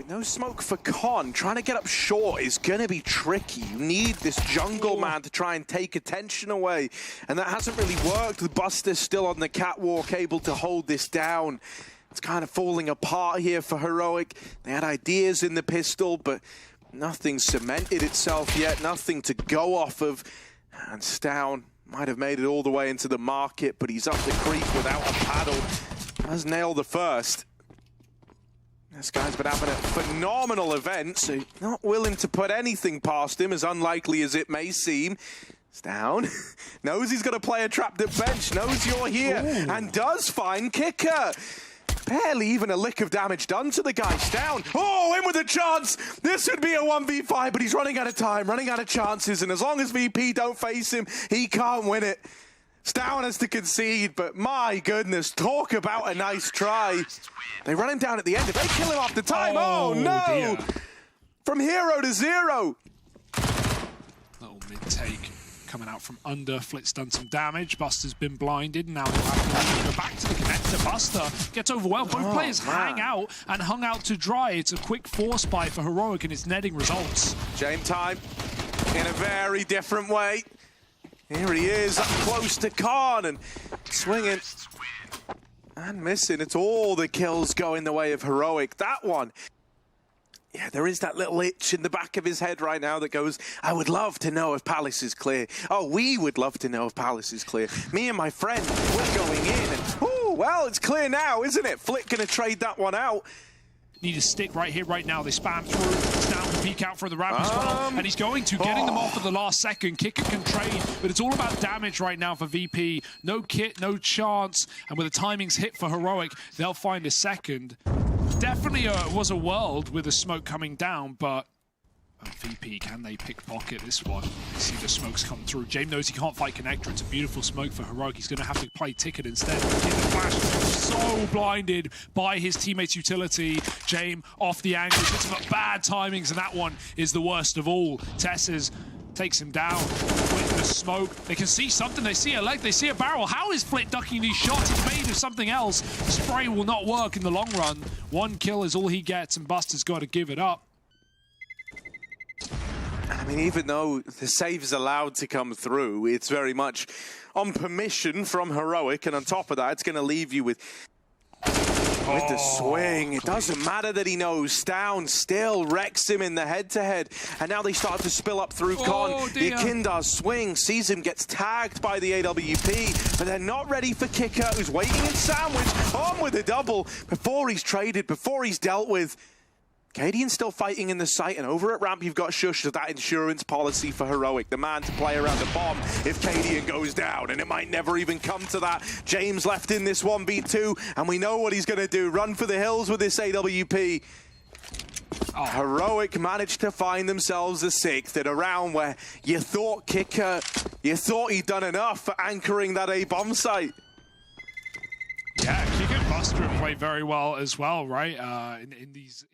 With no smoke for Con, trying to get up short is going to be tricky. You need this jungle man to try and take attention away. And that hasn't really worked with Buster still on the catwalk, able to hold this down. It's kind of falling apart here for Heroic. They had ideas in the pistol, but nothing cemented itself yet, nothing to go off of. And Stown might have made it all the way into the market, but he's up the creek without a paddle. Has nailed the first. This guy's been having a phenomenal event, so not willing to put anything past him, as unlikely as it may seem. It's down. Knows he's going to play a trapped at bench, knows you're here, and does find Kicker. Barely even a lick of damage done to the guy. Down. Oh, in with a chance. This would be a 1v5, but he's running out of time, running out of chances, and as long as VP don't face him, he can't win it. Stown has to concede, but my goodness, talk about a nice try. They run him down at the end. If they kill him after time, oh no! Dear. From hero to zero. Little mid-take coming out from under. Flit's done some damage. Buster's been blinded. Now they'll have to go back to the connector. Buster gets overwhelmed. Both players hang out and hung out to dry. It's a quick force buy for Heroic, and it's netting results. Game time in a very different way. Here he is, up close to Khan and swinging and missing. It's all the kills going the way of Heroic. That one, yeah, there is that little itch in the back of his head right now that goes, I would love to know if Palace is clear. Oh, we would love to know if Palace is clear. Me and my friend, we're going in. And, oh, well, it's clear now, isn't it? Flick going to trade that one out. Need a stick right here, right now. They spam through. Now to peek out for the ramp as well. And he's going to, getting them off at the last second. Kicker can trade, but it's all about damage right now for VP. No kit, no chance. And with the timings hit for Heroic, they'll find a second. Definitely was a world with the smoke coming down, but VP, can they pickpocket this one? See the smokes come through. James knows he can't fight connector. It's a beautiful smoke for Heroic. He's going to have to play ticket instead. In the flash, so blinded by his teammate's utility. James off the angle, gets him at bad timings, and that one is the worst of all. Tesses takes him down with the smoke. They can see something. They see a leg. They see a barrel. How is Flit ducking these shots? He's made of something else. The spray will not work in the long run. One kill is all he gets, and Buster's got to give it up. I mean, even though the save is allowed to come through, it's very much on permission from Heroic, and on top of that, it's going to leave you with the swing. It doesn't matter that he knows. Stown still wrecks him in the head-to-head, and now they start to spill up through Con. The Kindar swing, sees him, gets tagged by the AWP, but they're not ready for Kicker, who's waiting in sandwich, on with a double, before he's traded, before he's dealt with. Cadian's still fighting in the site, and over at ramp you've got Shush, that insurance policy for Heroic, the man to play around the bomb if Cadian goes down, and it might never even come to that. James left in this 1v2, and we know what he's going to do, run for the hills with this AWP. Heroic managed to find themselves a sixth in a round where you thought Kicker, you thought he'd done enough for anchoring that A-bomb site. Yeah, Kicker and Buster have played very well as well, right? In these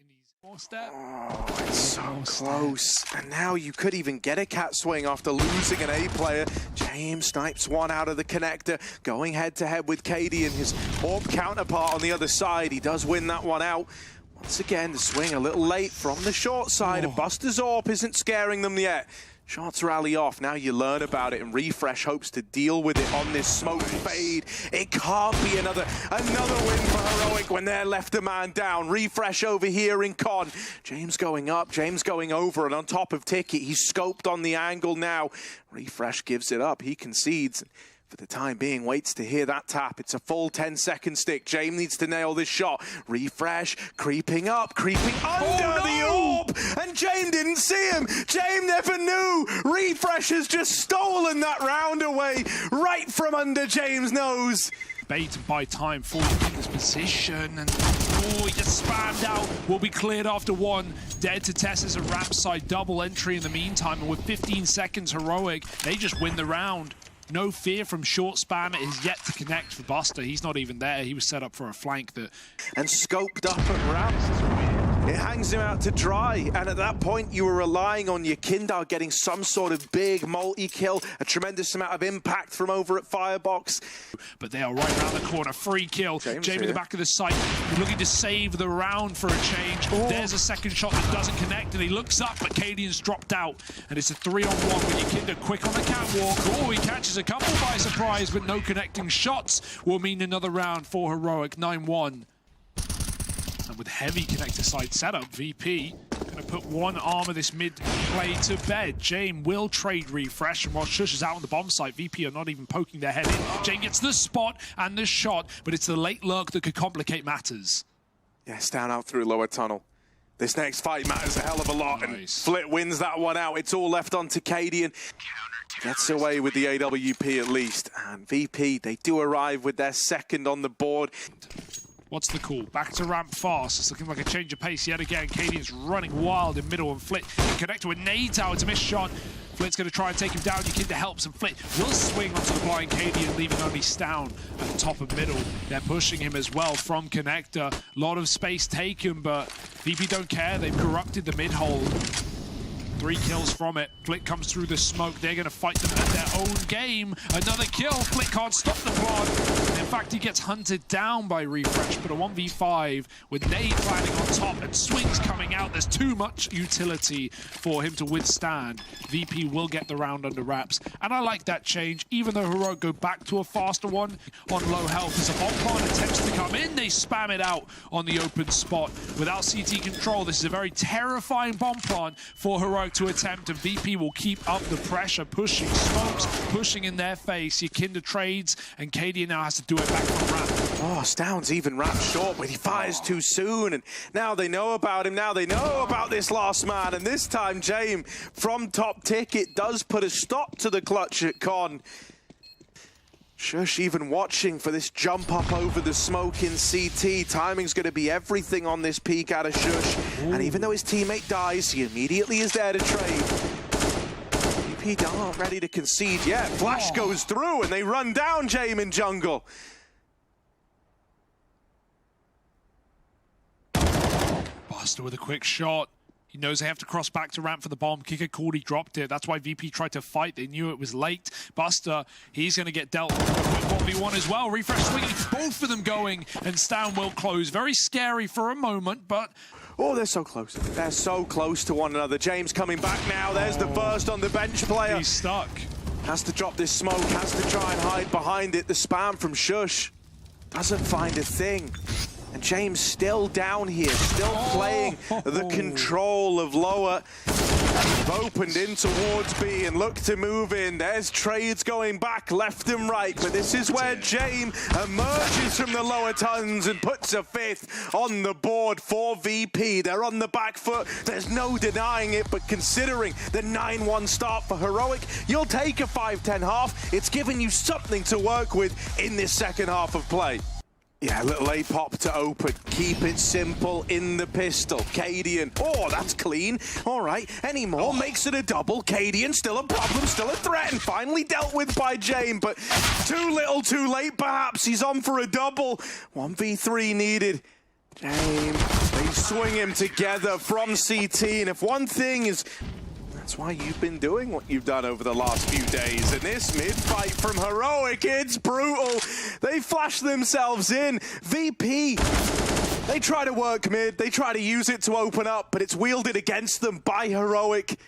step. Oh, it's so close. And now you could even get a cat swing after losing an A player. James snipes one out of the connector, going head-to-head with Cady and his Orb counterpart on the other side. He does win that one out. Once again, the swing a little late from the short side, and Buster's Orb isn't scaring them yet. Shots rally off. Now you learn about it, and Refresh hopes to deal with it on this smoke fade. It can't be another win for Heroic when they're left a man down. Refresh over here in Con. James going up, James going over, and on top of Ticket. He's scoped on the angle now. Refresh gives it up. He concedes. For the time being, waits to hear that tap. It's a full 10-second stick. James needs to nail this shot. Refresh, creeping up, creeping under the orb. And James didn't see him. James never knew. Refresh has just stolen that round away right from under James' nose. Bait by time, falling in this position, and he gets spammed out. Will be cleared after one. Dead to Tess as a ramp side double entry in the meantime, and with 15 seconds Heroic, they just win the round. No fear from short spam. It is yet to connect for Buster. He's not even there. He was set up for a flank that... And scoped up at ramp. it hangs him out to dry. And at that point, you were relying on your Kindar getting some sort of big multi-kill, a tremendous amount of impact from over at Firebox. But they are right around the corner. Free kill. James in the back of the site, looking to save the round for a change. Oh. There's a second shot that doesn't connect, and he looks up, but Cadian's dropped out. And it's a 3-on-1 with Yakinda quick on the catwalk. Oh, he catches a couple by surprise, but no connecting shots will mean another round for Heroic. 9-1. And with heavy connector side setup, VP going to put one arm of this mid play to bed. James will trade refresh, and while Shush is out on the bomb site, VP are not even poking their head in. James gets the spot and the shot, but it's the late lurk that could complicate matters. Yes, down out through lower tunnel. This next fight matters a hell of a lot, and Flit wins that one out. It's all left on to Cadian. Gets away with the AWP at least. And VP, they do arrive with their second on the board. What's the call? Back to ramp fast. It's looking like a change of pace yet again. Cadian's running wild in middle, and Flit can connect to a nade tower. It's a missed shot. Flit's going to try and take him down. Yakinda helps, and Flit will swing onto the blind Cadian, leaving only Stown at the top of middle. They're pushing him as well from connector. A lot of space taken, but VP don't care. They've corrupted the mid hole. 3 kills from it. Flit comes through the smoke. They're going to fight them at their own game. Another kill. Flit can't stop the plant. And in fact, he gets hunted down by Refresh, but a 1v5 with nade planning on top and swings coming out. There's too much utility for him to withstand. VP will get the round under wraps. And I like that change. Even though Heroic go back to a faster one on low health, as a bomb plant attempts to come in, they spam it out on the open spot. Without CT control, this is a very terrifying bomb plant for Heroic to attempt, and VP will keep up the pressure, pushing smokes, pushing in their face. Yakinda trades, and Cadian now has to do it back from ramp. Oh, Stown's even wrapped short, but he fires too soon, and now they know about him. Now they know about this last man, and this time James from top ticket does put a stop to the clutch at Con. Shush even watching for this jump up over the smoke in CT. Timing's going to be everything on this peek out of Shush. Ooh. And even though his teammate dies, he immediately is there to trade. VP aren't ready to concede yet. Flash goes through and they run down James in jungle. Buster with a quick shot. He knows they have to cross back to ramp for the bomb. Kicker called, he dropped it. That's why VP tried to fight. They knew it was late. Buster, he's going to get dealt with 1v1 as well. Refresh swinging, both of them going, and Stown will close. Very scary for a moment, but... Oh, they're so close. They're so close to one another. James coming back now. There's the burst on the bench player. He's stuck. Has to drop this smoke, has to try and hide behind it. The spam from Shush doesn't find a thing. And James still down here, still playing the control of lower. They've opened in towards B and look to move in. There's trades going back left and right, but this is where James emerges from the lower tons and puts a 5th on the board for VP. They're on the back foot. There's no denying it, but considering the 9-1 start for Heroic, you'll take a 5-10 half. It's giving you something to work with in this second half of play. Yeah, a little A-pop to open. Keep it simple in the pistol. Cadian. Oh, that's clean. All right. Any more? Makes it a double. Cadian still a problem, still a threat, and finally dealt with by James, but too little, too late perhaps. He's on for a double. 1v3 needed. James, they swing him together from CT, and if one thing is... That's why you've been doing what you've done over the last few days. And this mid-fight from Heroic, it's brutal. They flash themselves in. VP, they try to work mid. They try to use it to open up, but it's wielded against them by Heroic.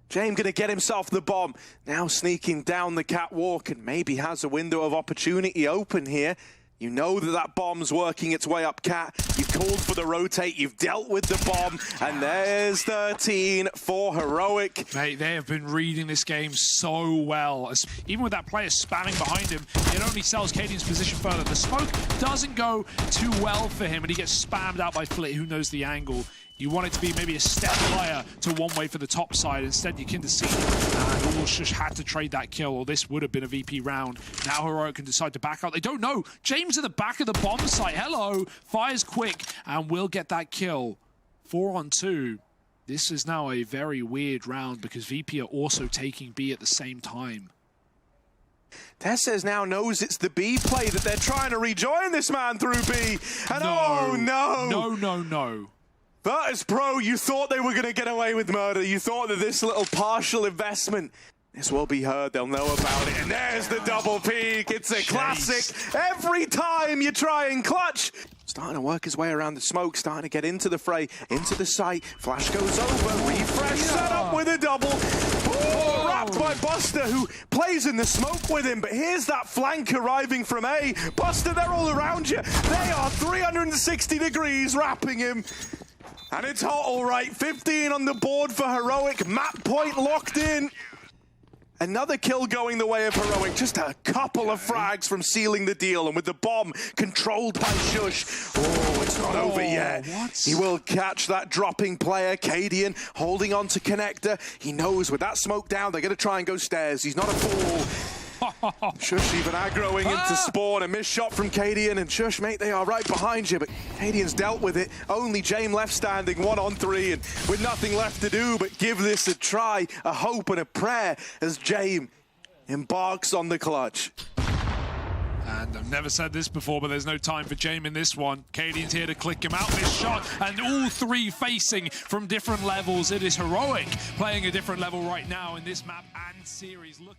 James gonna get himself the bomb. Now sneaking down the catwalk and maybe has a window of opportunity open here. You know that that bomb's working its way up cat. You've called for the rotate, you've dealt with the bomb, and there's 13 for Heroic. Mate, they have been reading this game so well. Even with that player spamming behind him, it only sells Cadian's position further. The smoke doesn't go too well for him, and he gets spammed out by Flit, who knows the angle. You want it to be maybe a step higher to one way for the top side. Instead, Yakinda see and Shush had to trade that kill, or this would have been a VP round. Now Heroic can decide to back out. They don't know. James at the back of the bomb site. Hello. Fires quick and will get that kill. 4-on-2. This is now a very weird round because VP are also taking B at the same time. Tessez now knows it's the B play that they're trying to rejoin this man through B. And no. oh no. No. Virtus.pro, you thought they were going to get away with murder. You thought that this little partial investment, this will be heard. They'll know about it. And there's the double peak. It's a classic. Every time you try and clutch. Starting to work his way around the smoke, starting to get into the fray, into the site. Flash goes over, refresh set up with a double. Ooh, wrapped by Buster, who plays in the smoke with him. But here's that flank arriving from A. Buster, they're all around you. They are 360 degrees wrapping him. And it's hot, all right. 15 on the board for Heroic. Map point locked in. Another kill going the way of Heroic. Just a couple of frags from sealing the deal. And with the bomb controlled by Shush. Oh, it's not over yet. What? He will catch that dropping player. Cadian holding on to Connector. He knows with that smoke down, they're going to try and go stairs. He's not a fool. Shush even aggroing into spawn. A missed shot from Cadian, and Shush, mate, they are right behind you, but Cadian's dealt with it. Only Jame left standing, 1-on-3, and with nothing left to do but give this a try, a hope and a prayer as Jame embarks on the clutch. And I've never said this before, but there's no time for Jame in this one. Cadian's here to click him out. This shot, and all three facing from different levels. It is Heroic playing a different level right now in this map and series. Look.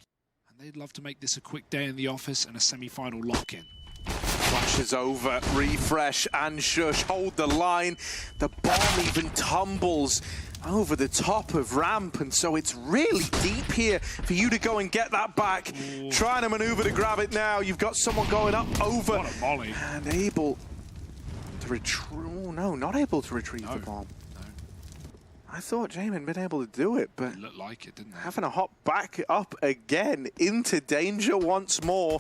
They'd love to make this a quick day in the office and a semi-final lock-in. Flashes over, refresh, and Shush hold the line. The bomb even tumbles over the top of ramp, and so it's really deep here for you to go and get that back. Ooh. Trying to maneuver to grab it now. You've got someone going up over. What a volley. And able to retrieve. No, not able to retrieve the bomb. I thought Jame had been able to do it, but it looked like it, didn't it? Having to hop back up again into danger once more.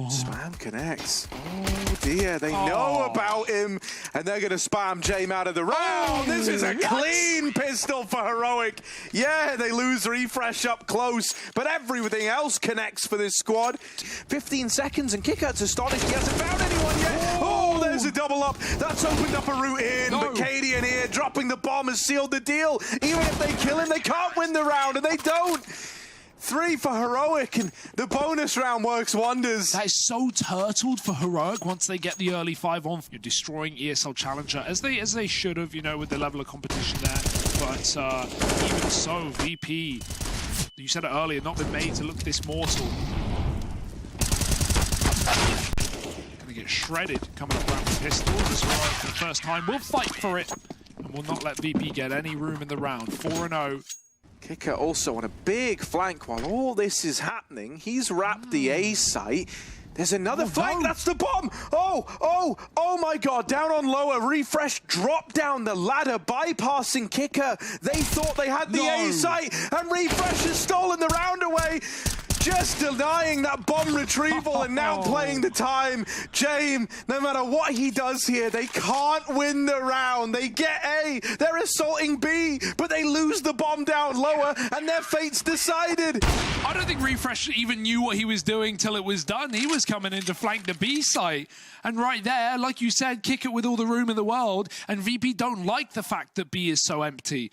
Spam connects. Oh dear, they know about him, and they're going to spam Jame out of the round. This is a clean pistol for Heroic. Yeah, they lose refresh up close, but everything else connects for this squad. 15 seconds, and Kickert's astonished he hasn't found anyone yet. Oh, there's a double up. That's opened up a route in, but Cadian here dropping the bomb has sealed the deal. Even if they kill him, they can't win the round, and they don't. 3 for Heroic, and the bonus round works wonders. That is so turtled for Heroic once they get the early 5 on. You're destroying ESL Challenger, as they should have, you know, with the level of competition there. But even so, VP, you said it earlier, not been made to look this mortal. Gonna get shredded coming up around the pistols as Heroic for the first time. We'll fight for it, and we'll not let VP get any room in the round. 4-0. Kicker also on a big flank while all this is happening. He's wrapped the A site. There's another flank. That's the bomb. Oh my God. Down on lower. Refresh. Drop down the ladder. Bypassing Kicker. They thought they had the A site. And Refresh has stolen the round away. Just denying that bomb retrieval and now playing the time. Jame, no matter what he does here, they can't win the round. They get A, they're assaulting B, but they lose the bomb down lower and their fate's decided. I don't think Refresh even knew what he was doing till it was done. He was coming in to flank the B site. And right there, like you said, kick it with all the room in the world. And VP don't like the fact that B is so empty.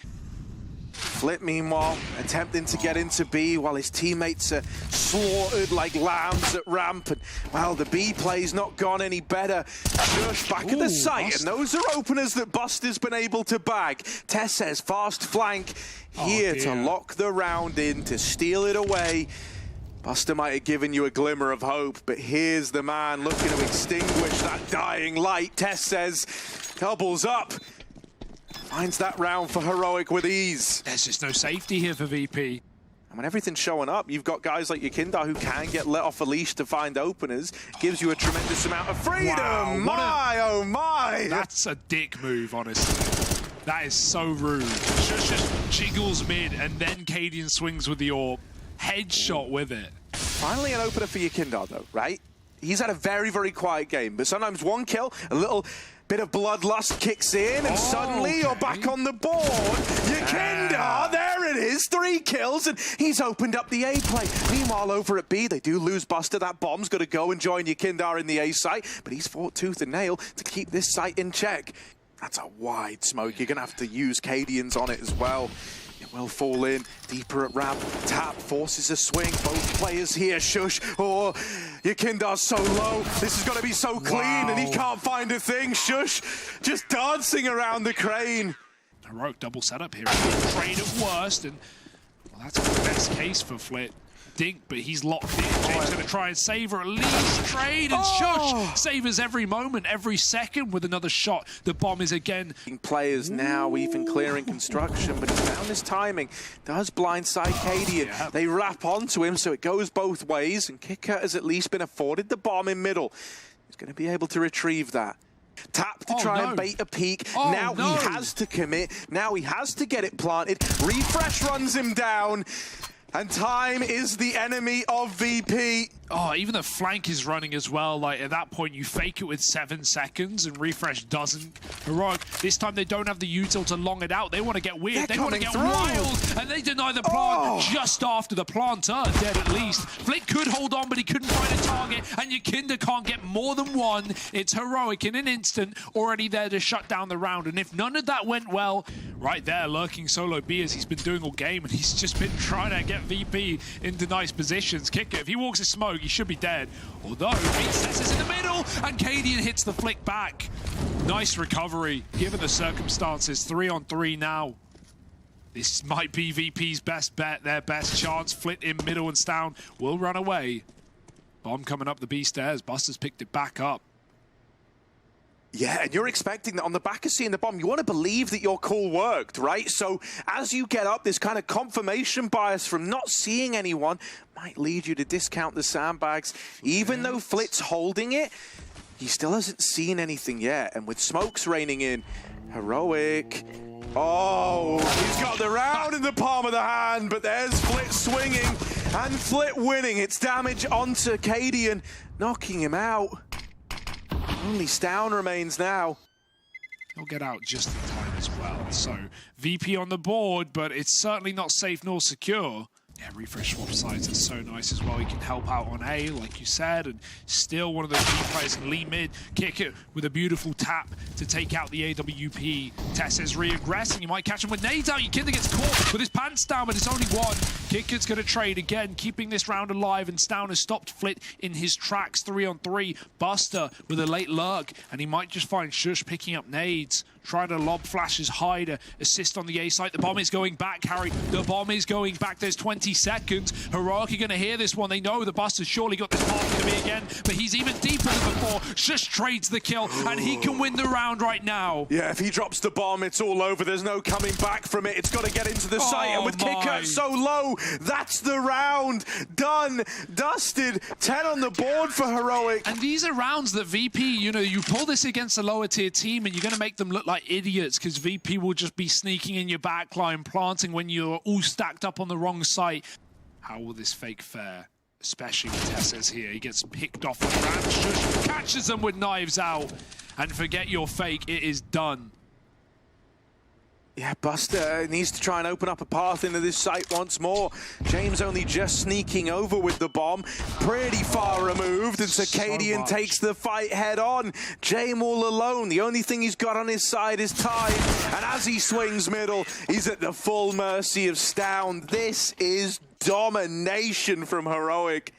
Flip, meanwhile, attempting to get into B while his teammates are slaughtered like lambs at ramp. And, well, the B play's not gone any better. Shush back at the site, and those are openers that Buster's been able to bag. Tess says fast flank here to lock the round in, to steal it away. Buster might have given you a glimmer of hope, but here's the man looking to extinguish that dying light. Tess says, doubles up. Finds that round for Heroic with ease. There's just no safety here for VP. And when everything's showing up, you've got guys like Nykytilan who can get let off a leash to find openers. Gives you a tremendous amount of freedom. Wow, oh my! That's a dick move, honestly. That is so rude. Just jiggles mid, and then Cadian swings with the orb. Headshot with it. Finally an opener for Nykytilan though, right? He's had a very, very quiet game, but sometimes one kill, a little bit of bloodlust kicks in, and suddenly you're back on the board. Nykytilan, there it is, 3 kills, and he's opened up the A play. Meanwhile, over at B, they do lose Buster. That bomb's got to go and join Nykytilan in the A site, but he's fought tooth and nail to keep this site in check. That's a wide smoke. You're going to have to use Cadians on it as well. It will fall in deeper at ramp. Tap forces a swing. Both players here. Shush. Or Ykindar's so low. This is going to be so clean, and he can't find a thing. Shush, just dancing around the crane. Heroic double setup here. Trade at worst, and well, that's the best case for Flit. Dink, but he's locked in. James going to try and save her at least. Trade and Shush savors every moment, every second with another shot. The bomb is again. Players now even clearing construction, but he's found his timing. Does blindside KD. Yeah. They wrap onto him, so it goes both ways, and Kicker has at least been afforded the bomb in middle. He's going to be able to retrieve that. Tap to try and bait a peek. Now he has to commit. Now he has to get it planted. Refresh runs him down. And time is the enemy of VP. Oh, even the flank is running as well. Like, at that point, you fake it with 7 seconds, and Refresh doesn't. Heroic, this time they don't have the util to long it out. They want to get weird. They want to get wild. And they deny the plant just after the planter, dead at least. Flick could hold on, but he couldn't find a target. And Ykinda can't get more than one. It's Heroic in an instant, already there to shut down the round. And if none of that went well, right there, lurking solo B as he's been doing all game, and he's just been trying to get VP into nice positions. Kicker, if he walks his smoke, he should be dead. Although, Princess is in the middle, and Cadian hits the flick back. Nice recovery, given the circumstances. 3-on-3 now. This might be VP's best bet, their best chance. Flit in middle and Stown will run away. Bomb coming up the B stairs. Buster's picked it back up. Yeah, and you're expecting that on the back of seeing the bomb, you want to believe that your call worked, right? So as you get up, this kind of confirmation bias from not seeing anyone might lead you to discount the sandbags. Even though Flit's holding it, he still hasn't seen anything yet. And with smokes raining in, Heroic. Oh, he's got the round in the palm of the hand, but there's Flit swinging and Flit winning. It's damage onto Cadian, knocking him out. Only Stown remains now. He'll get out just in time as well. So VP on the board, but it's certainly not safe nor secure. Yeah, Refresh swap sides is so nice as well. He can help out on A, like you said, and still one of those key players in Lee mid. Kick it with a beautiful tap to take out the AWP. Tess is re-aggressing. You might catch him with nades out. Ykinda gets caught with his pants down, but it's only one. Kicker's going to trade again, keeping this round alive, and Stown has stopped Flit in his tracks. 3-on-3. Buster with a late lurk, and he might just find Shush picking up nades. Try to lob flashes high to assist on the A site. The bomb is going back, Harry. The bomb is going back. There's 20 seconds. Heroic are going to hear this one. They know the Buster's surely got this path to me again, but he's even deeper than before. Shush trades the kill, and he can win the round right now. Yeah, if he drops the bomb, it's all over. There's no coming back from it. It's got to get into the site, and with Kicker so low, that's the round. Done. Dusted. 10 on the board for Heroic. And these are rounds that VP, you know, you pull this against a lower tier team, and you're going to make them look like idiots because VP will just be sneaking in your backline, planting when you're all stacked up on the wrong site. How will this fake fare? Especially with Tessa's here. He gets picked off the ground. Shush catches them with knives out. And forget your fake, it is done. Yeah, Buster needs to try and open up a path into this site once more. James only just sneaking over with the bomb. Pretty far removed, and Cadian takes the fight head on. James all alone. The only thing he's got on his side is time. And as he swings middle, he's at the full mercy of Stown. This is domination from Heroic.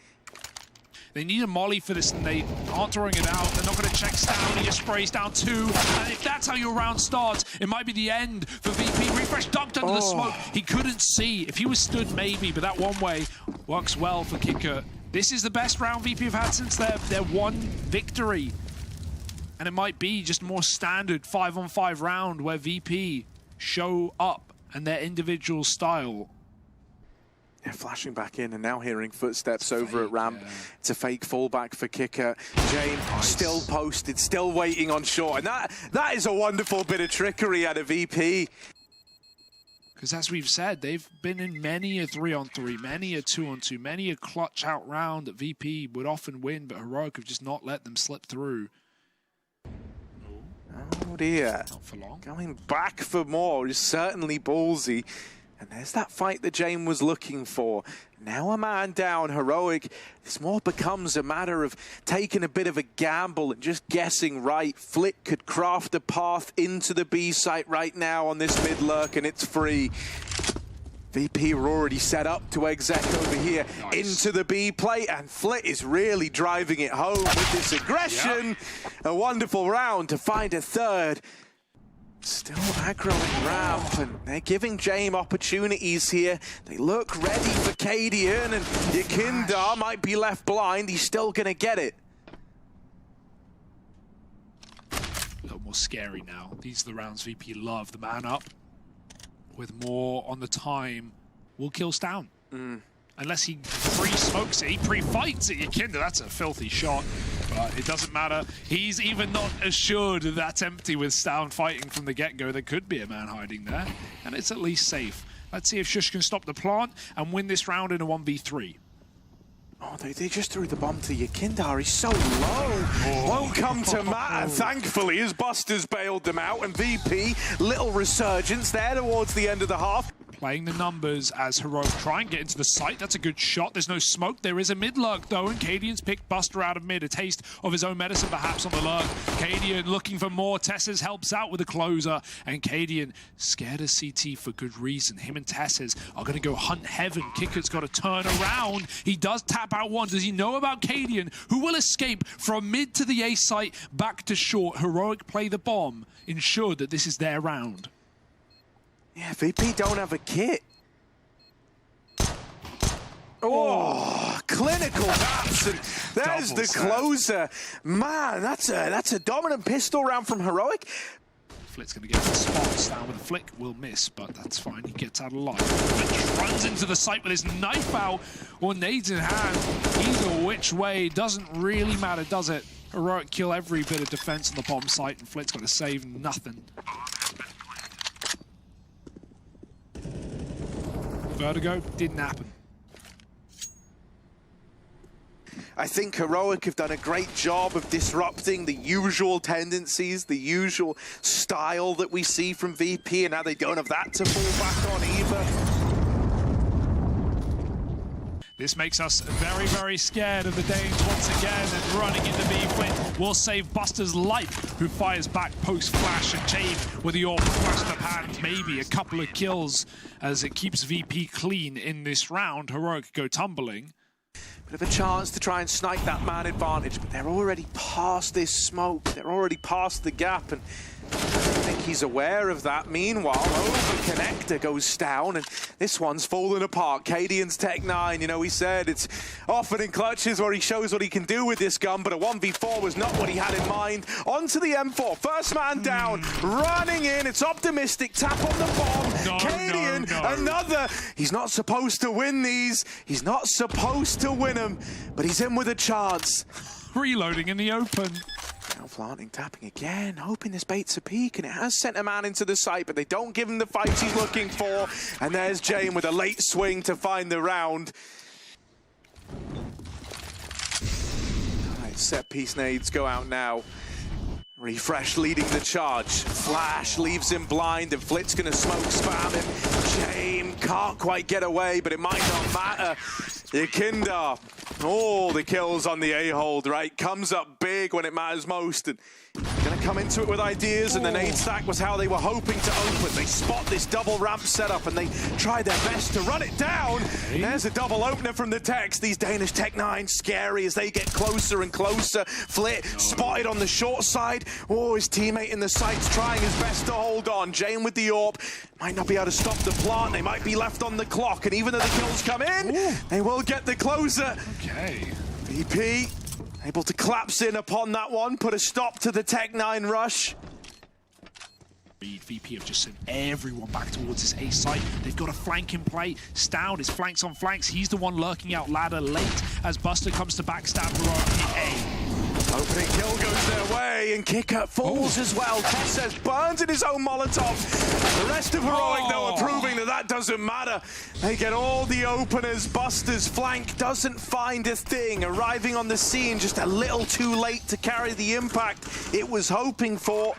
They need a molly for this, and they aren't throwing it out. They're not going to check Stown. He just sprays down 2. And if that's how your round starts, it might be the end for VP. Refresh dunked under the smoke. He couldn't see. If he was stood, maybe, but that one way works well for Kicker. This is the best round VP have had since their one victory. And it might be just more standard 5-on-5 round where VP show up and their individual style. Yeah, flashing back in and now hearing footsteps over at ramp. Yeah. It's a fake fallback for Kicker. James still posted, still waiting on short. And that is a wonderful bit of trickery out of VP. Because as we've said, they've been in many a 3-on-3, many a 2-on-2, many a clutch out round that VP would often win, but Heroic have just not let them slip through. Oh dear. Not for long. Going back for more is certainly ballsy. And there's that fight that James was looking for. Now a man down, Heroic. This more becomes a matter of taking a bit of a gamble and just guessing right. Flick could craft a path into the B site right now on this mid lurk, and it's free. VP are already set up to exec over here into the B plate, and Flit is really driving it home with this aggression. A wonderful round to find a third. Still aggroing ramp, and they're giving Jame opportunities here. They look ready for Cadian, and Yakinda might be left blind. He's still gonna get it. A little more scary now. These are the rounds VP love. The man up with more on the time will kills down. Unless he pre-smokes it, he pre-fights it. Yakinda, that's a filthy shot. But it doesn't matter. He's even not assured that that's empty with Stown fighting from the get-go. There could be a man hiding there, and it's at least safe. Let's see if Shush can stop the plant and win this round in a 1v3. Oh, they just threw the bomb to Yakinda. He's so low. Won't come to matter, thankfully, as Busters bailed them out. And VP, little resurgence there towards the end of the half. Playing the numbers as Heroic try and get into the site. That's a good shot. There's no smoke. There is a mid lurk, though, and Cadian's picked Buster out of mid. A taste of his own medicine, perhaps, on the lurk. Cadian looking for more. Tesses helps out with a closer, and Cadian scared of CT for good reason. Him and Tesses are going to go hunt heaven. Kicker's got to turn around. He does tap out one. Does he know about Cadian, who will escape from mid to the A site, back to short? Heroic play the bomb, ensured that this is their round. Yeah, VP don't have a kit. Oh, clinical taps, and there's the closer. Man, that's a dominant pistol round from Heroic. Flit's going to get the spots down with a flick. Will miss, but that's fine. He gets out alive. Flitch runs into the site with his knife out or nades in hand. Either which way doesn't really matter, does it? Heroic kill every bit of defense on the bomb site, and Flit's got to save nothing. Vertigo didn't happen. I think Heroic have done a great job of disrupting the usual tendencies, the usual style that we see from VP, and now they don't have that to fall back on either. This makes us very, very scared of the Danes once again, and running into B. Flint will save Buster's life, who fires back post-flash, and Jame with the AWP flashed up hand, maybe a couple of kills as it keeps VP clean in this round. Heroic go tumbling. Bit of a chance to try and snipe that man advantage, but they're already past this smoke. They're already past the gap, and I think he's aware of that. Meanwhile, over connector goes down, and this one's falling apart. Cadian's Tech 9, you know, he said it's often in clutches where he shows what he can do with this gun, but a 1v4 was not what he had in mind. Onto the M4, first man down, running in, it's optimistic, tap on the bomb. Cadian, another. He's not supposed to win these. He's not supposed to win them, but he's in with a chance. Reloading in the open. Now planting, tapping again, hoping this baits a peak, and it has sent a man into the site, but they don't give him the fights he's looking for. And there's Jame with a late swing to find the round. All right, set piece nades go out now. Refresh leading the charge. Flash leaves him blind, and Flit's gonna smoke spam him. Jame can't quite get away, but it might not matter. Yakinda, all the kills on the A-hold, right? Comes up big when it matters most, and gonna come into it with ideas, and the nade stack was how they were hoping to open. They spot this double ramp setup, and they try their best to run it down. There's a double opener from the Techs. These Danish Tech 9 scary as they get closer and closer. Flit spotted on the short side. Oh, his teammate in the sights trying his best to hold on. Jame with the AWP. Might not be able to stop the plant. They might be left on the clock, and even though the kills come in, they will get the closer. Okay. VP able to collapse in upon that one, put a stop to the Tech 9 rush. VP have just sent everyone back towards this A site. They've got a flank in play. Stoud is flanks on flanks. He's the one lurking out ladder late as Buster comes to backstab Heroic A. Opening kill goes their way, and Kicker falls as well. Tess says burns in his own Molotov. The rest of Heroic, though, are proving that that doesn't matter. They get all the openers. Buster's flank doesn't find a thing. Arriving on the scene just a little too late to carry the impact it was hoping for.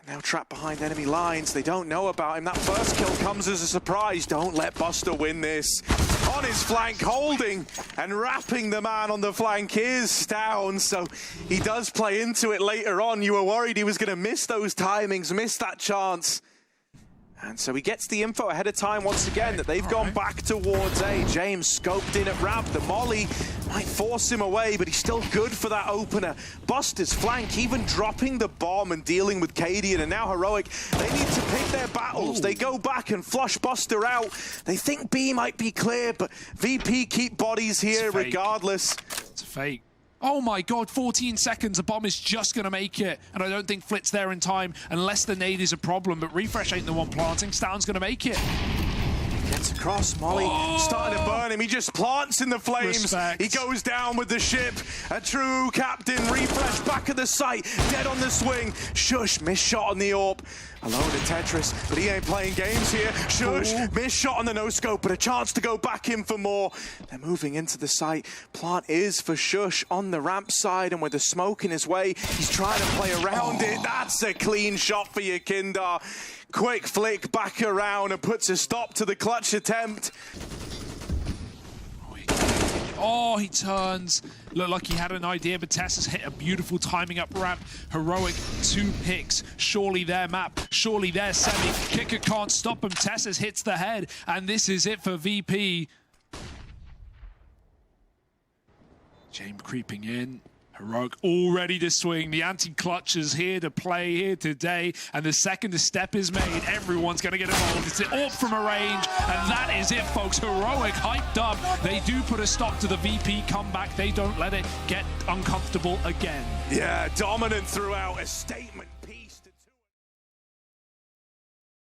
Now trapped behind enemy lines. They don't know about him. That first kill comes as a surprise. Don't let Buster win this. On his flank, holding and wrapping the man on the flank is down. So he does play into it later on. You were worried he was going to miss those timings, miss that chance. And so he gets the info ahead of time once again that they've gone back towards A. James scoped in at ramp. The molly might force him away, but he's still good for that opener. Buster's flank, even dropping the bomb and dealing with Cadian. And now Heroic, they need to pick their battles. Ooh. They go back and flush Buster out. They think B might be clear, but VP keep bodies here regardless. It's a fake. Oh my god, 14 seconds, a bomb is just going to make it. And I don't think Flit's there in time, unless the nade is a problem. But Refresh ain't the one planting. Stout's going to make it. Gets across, Molly starting to burn him. He just plants in the flames. Respect. He goes down with the ship. A true captain. Refresh back at the site. Dead on the swing. Shush, missed shot on the AWP. Alone in Tetris, but he ain't playing games here. Shush, missed shot on the no-scope, but a chance to go back in for more. They're moving into the site. Plant is for Shush on the ramp side, and with the smoke in his way, he's trying to play around it. That's a clean shot for you, Kindar. Quick flick back around and puts a stop to the clutch attempt. Oh, he turns. Looked like he had an idea, but Tess has hit a beautiful timing up ramp. Heroic, 2 picks. Surely their map, surely their semi. Kicker can't stop him. Tess hits the head, and this is it for VP. James creeping in. Heroic all ready to swing. The anti-clutch is here to play here today. And the second the step is made, everyone's going to get involved. It's an AWP from a range. And that is it, folks. Heroic hyped up. They do put a stop to the VP comeback. They don't let it get uncomfortable again. Yeah, dominant throughout. A statement.